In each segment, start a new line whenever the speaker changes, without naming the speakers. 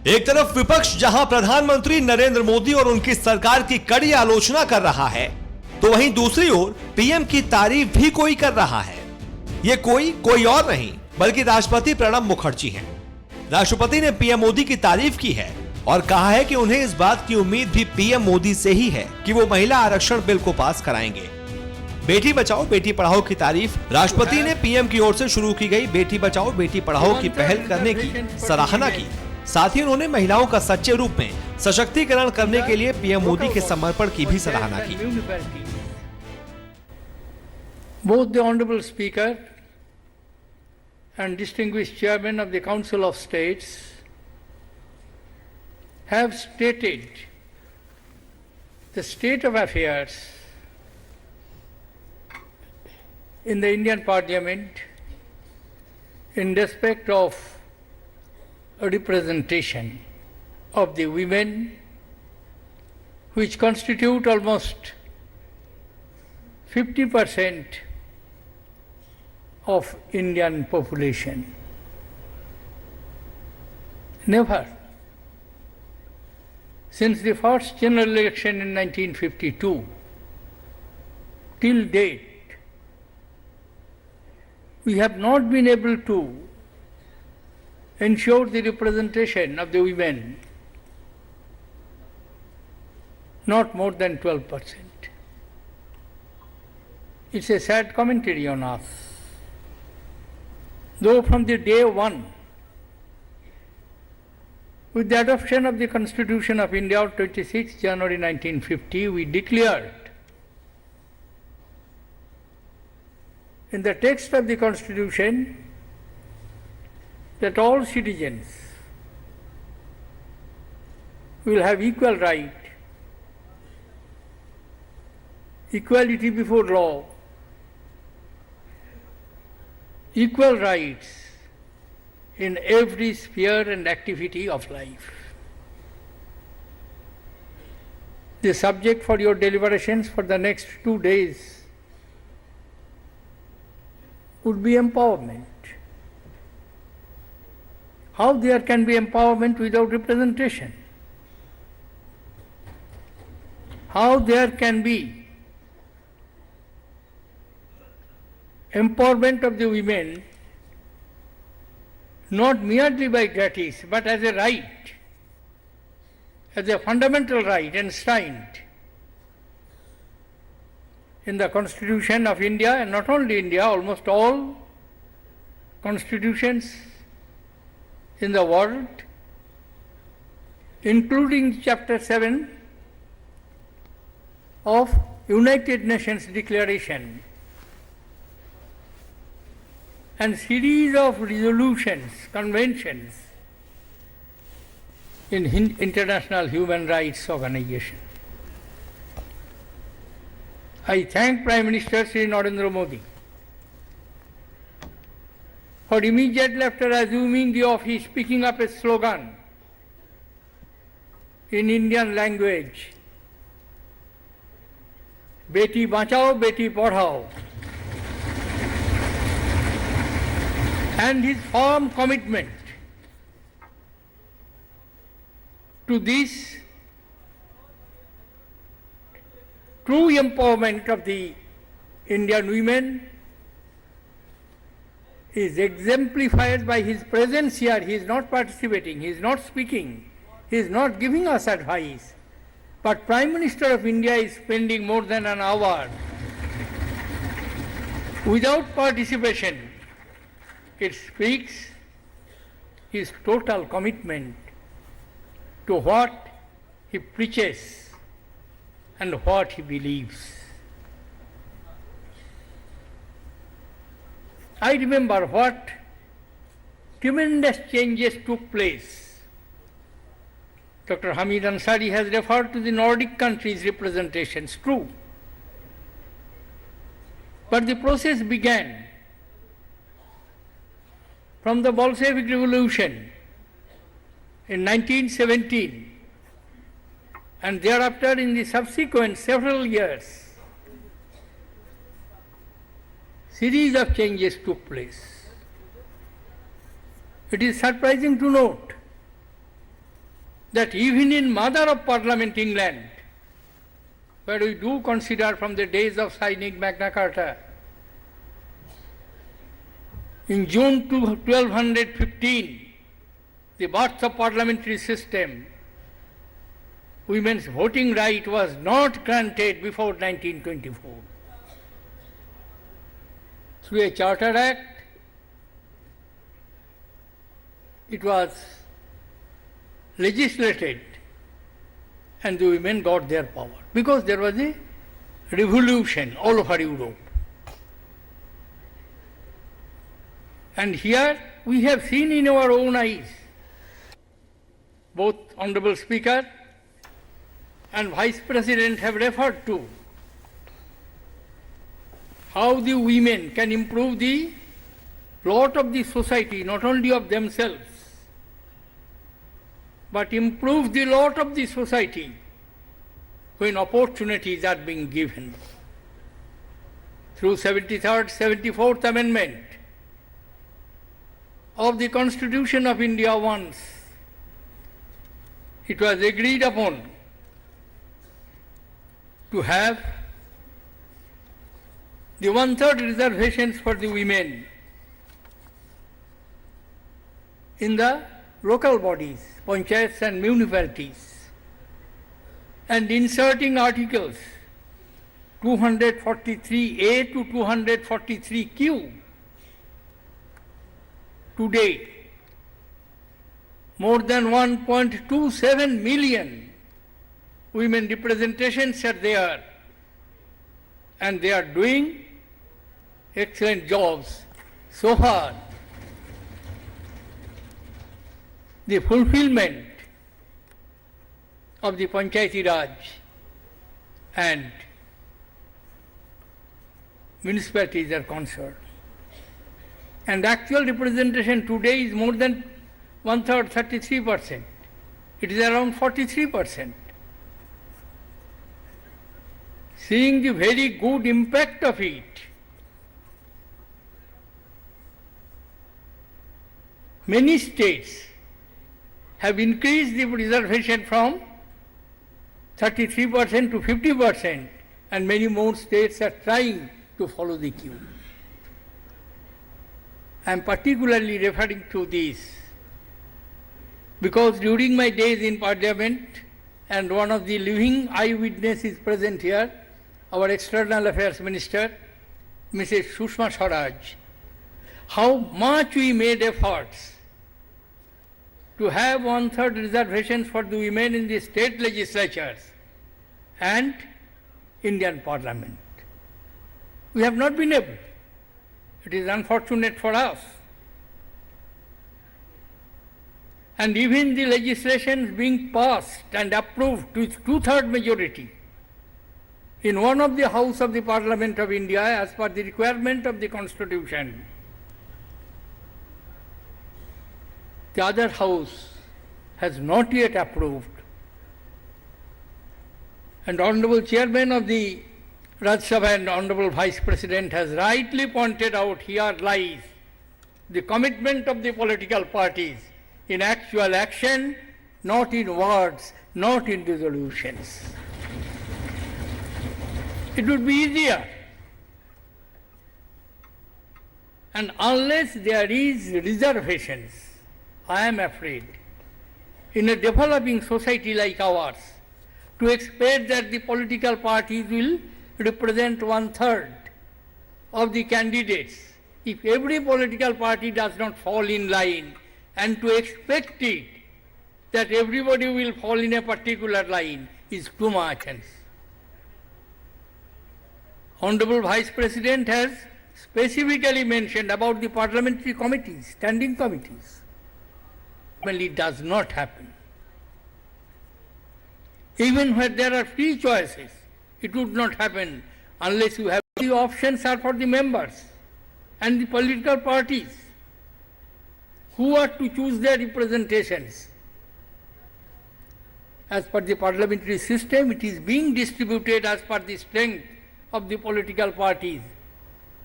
एक तरफ विपक्ष जहां प्रधानमंत्री नरेंद्र मोदी और उनकी सरकार की कड़ी आलोचना कर रहा है, तो वहीं दूसरी ओर पीएम की तारीफ भी कोई कर रहा है। ये कोई और नहीं बल्कि राष्ट्रपति प्रणब मुखर्जी हैं। राष्ट्रपति ने पीएम मोदी की तारीफ की है और कहा है कि उन्हें इस बात की उम्मीद भी पीएम मोदी से ही है कि वो महिला आरक्षण बिल को पास कराएंगे। बेटी बचाओ बेटी पढ़ाओ की तारीफ राष्ट्रपति ने पीएम की ओर से शुरू की गई बेटी बचाओ बेटी पढ़ाओ की पहल करने की सराहना की। साथ ही उन्होंने महिलाओं का सच्चे रूप में सशक्तिकरण करने के लिए पीएम मोदी के समर्पण की भी सराहना की।
Both the Honorable Speaker and distinguished Chairman of the Council of States have stated the state of affairs in the Indian Parliament in respect of a representation of the women, which constitute almost 50% of Indian population. Never, since the first general election in 1952 till date, we have not been able to ensure the representation of the women, not more than 12%. It's a sad commentary on us. Though from the day one, with the adoption of the Constitution of India on 26 January 1950, we declared in the text of the Constitution that all citizens will have equal right, equality before law, equal rights in every sphere and activity of life. The subject for your deliberations for the next 2 days would be empowerment. How there can be empowerment without representation? How there can be empowerment of the women not merely by gratis but as a right, as a fundamental right enshrined in the Constitution of India, and not only India, almost all constitutions in the world, including Chapter 7 of United Nations Declaration and series of resolutions, conventions in international human rights organization. I thank Prime Minister Sri Narendra Modi for immediately after assuming the office picking up a slogan in Indian language, Beti Bachao, Beti Padhao, and his firm commitment to this true empowerment of the Indian women is exemplified by his presence here. He is not participating, he is not speaking, he is not giving us advice. But Prime Minister of India is spending more than an hour without participation. It speaks his total commitment to what he preaches and what he believes. I remember what tremendous changes took place. Dr. Hamid Ansari has referred to the Nordic countries' representations, true. But the process began from the Bolshevik Revolution in 1917 and thereafter in the subsequent several years. Series of changes took place. It is surprising to note that even in Mother of Parliament, England, where we do consider from the days of signing Magna Carta, in June 1215, the birth of parliamentary system, women's voting right was not granted before 1924. Through a Charter Act, it was legislated and the women got their power because there was a revolution all over Europe. And here we have seen in our own eyes, both Honorable Speaker and Vice President have referred to how the women can improve the lot of the society, not only of themselves, but improve the lot of the society when opportunities are being given. Through 73rd, 74th Amendment of the Constitution of India once, it was agreed upon to have the 1/3 reservations for the women in the local bodies, panchayats and municipalities, and inserting articles 243A to 243Q. Today, more than 1.27 million women representations are there, and they are doing excellent jobs. So far, the fulfillment of the Panchayati Raj and municipalities are concerned. And actual representation today is more than 1/3, 33%. It is around 43%. Seeing the very good impact of it, many states have increased the reservation from 33% to 50%, and many more states are trying to follow the queue. I am particularly referring to this because during my days in Parliament, and one of the living eyewitnesses is present here, our External Affairs Minister, Mrs. Sushma Swaraj, how much we made efforts to have 1/3 reservations for the women in the state legislatures and Indian Parliament. We have not been able. It is unfortunate for us. And even the legislation being passed and approved with 2/3 majority in one of the House of the Parliament of India as per the requirement of the Constitution, the other House has not yet approved. And Honorable Chairman of the Rajya Sabha and Honorable Vice President has rightly pointed out, here lies the commitment of the political parties in actual action, not in words, not in resolutions. It would be easier. And unless there is reservations, I am afraid, in a developing society like ours, to expect that the political parties will represent 1/3 of the candidates, if every political party does not fall in line, and to expect it that everybody will fall in a particular line is too much. Honorable Vice President has specifically mentioned about the parliamentary committees, standing committees. Well, it does not happen. Even where there are free choices, it would not happen unless you have the options are for the members and the political parties who are to choose their representations. As per the parliamentary system, it is being distributed as per the strength of the political parties,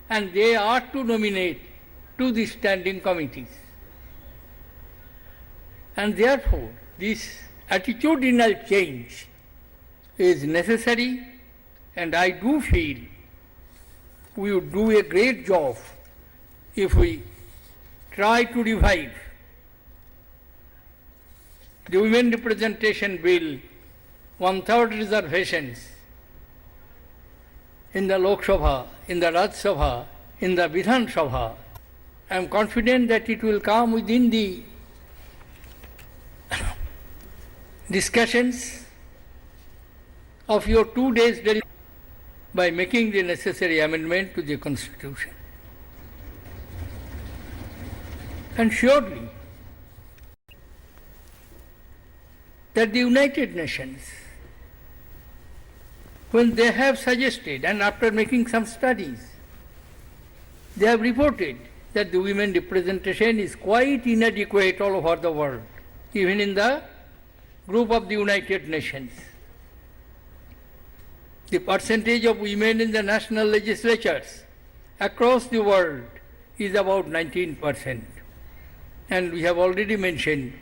and they are to nominate to the standing committees. And therefore, this attitudinal change is necessary, and I do feel we would do a great job if we try to revive the Women Representation Bill, 1/3 reservations in the Lok Sabha, in the Raj Sabha, in the Vidhan Sabha. I am confident that it will come within the discussions of your 2 days by making the necessary amendment to the Constitution. And surely that the United Nations, when they have suggested, and after making some studies, they have reported that the women representation is quite inadequate all over the world, even in the group of the United Nations. The percentage of women in the national legislatures across the world is about 19%. And we have already mentioned,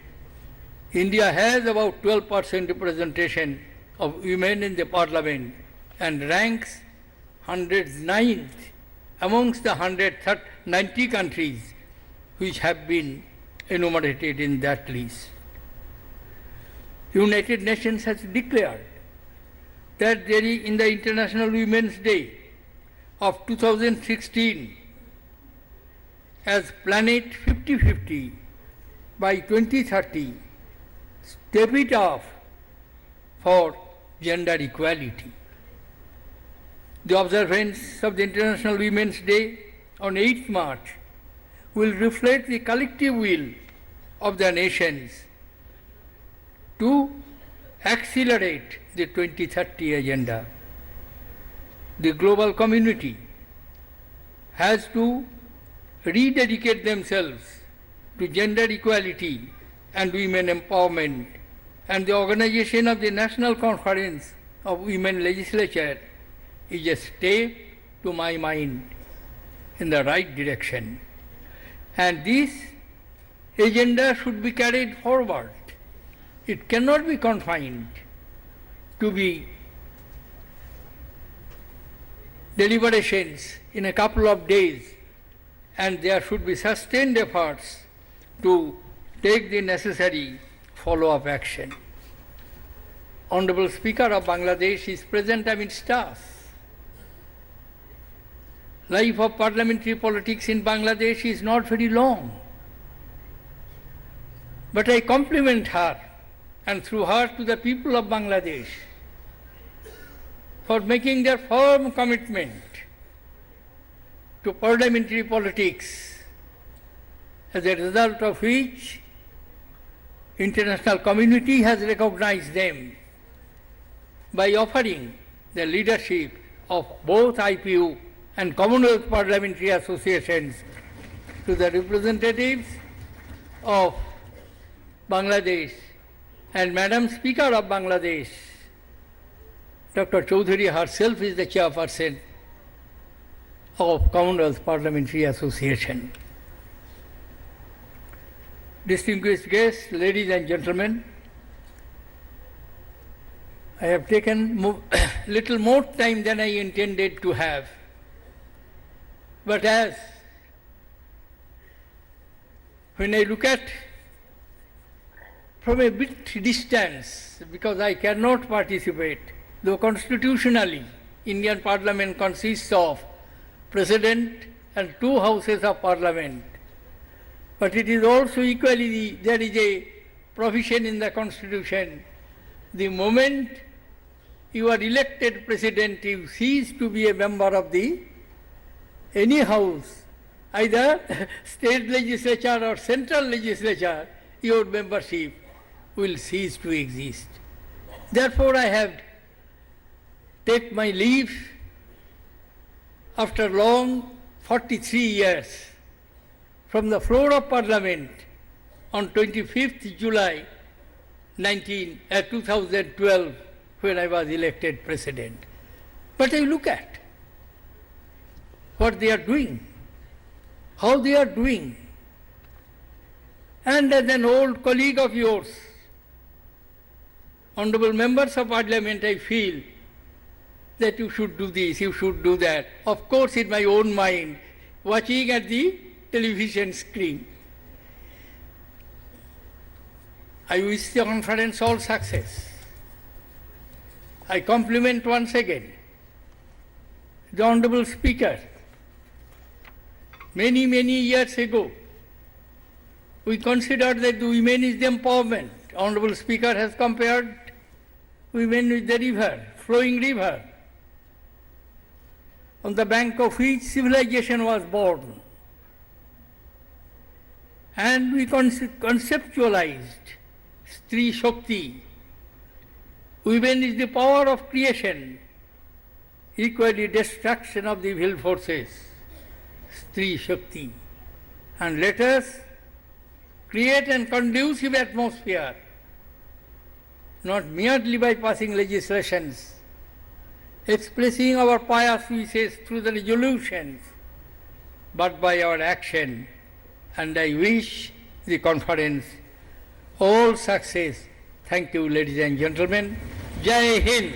India has about 12% representation of women in the parliament and ranks 109th amongst the 190 countries which have been enumerated in that list. The United Nations has declared that there is, in the International Women's Day of 2016, as Planet 50/50 by 2030, step it off for gender equality. The observance of the International Women's Day on 8th March will reflect the collective will of the nations to accelerate the 2030 agenda. The global community has to rededicate themselves to gender equality and women empowerment, and the organization of the National Conference of Women Legislature is a step, to my mind, in the right direction. And this agenda should be carried forward. It cannot be confined to be deliberations in a couple of days, and there should be sustained efforts to take the necessary follow-up action. Honorable Speaker of Bangladesh is present amidst us. Life of parliamentary politics in Bangladesh is not very long. But I compliment her, and through her to the people of Bangladesh, for making their firm commitment to parliamentary politics, as a result of which international community has recognized them by offering the leadership of both IPU and Commonwealth Parliamentary Associations to the representatives of Bangladesh. And Madam Speaker of Bangladesh, Dr. Chowdhury herself is the chairperson of Commonwealth Parliamentary Association. Distinguished guests, ladies and gentlemen, I have taken little more time than I intended to have. But as when I look at from a bit distance, because I cannot participate, though constitutionally Indian Parliament consists of President and 2 houses of Parliament, but it is also equally, there is a provision in the Constitution, the moment you are elected President, you cease to be a member of the any house, either state legislature or central legislature, your membership will cease to exist. Therefore, I have taken my leave after long 43 years from the floor of Parliament on 25th July 2012, when I was elected President. But I look at what they are doing, how they are doing. And as an old colleague of yours, honorable members of parliament, I feel that you should do this, you should do that. Of course, in my own mind, watching at the television screen. I wish the conference all success. I compliment once again the Honorable Speaker. Many, many years ago, we considered that the women is the empowerment. Honorable Speaker has compared women with the river, flowing river, on the bank of which civilization was born. And we conceptualized Stri Shakti. Women is the power of creation, equally destruction of the evil forces. Stri Shakti. And let us create an conducive atmosphere, not merely by passing legislations, expressing our pious wishes through the resolutions, but by our action. And I wish the conference all success. Thank you, ladies and gentlemen. Jai Hind.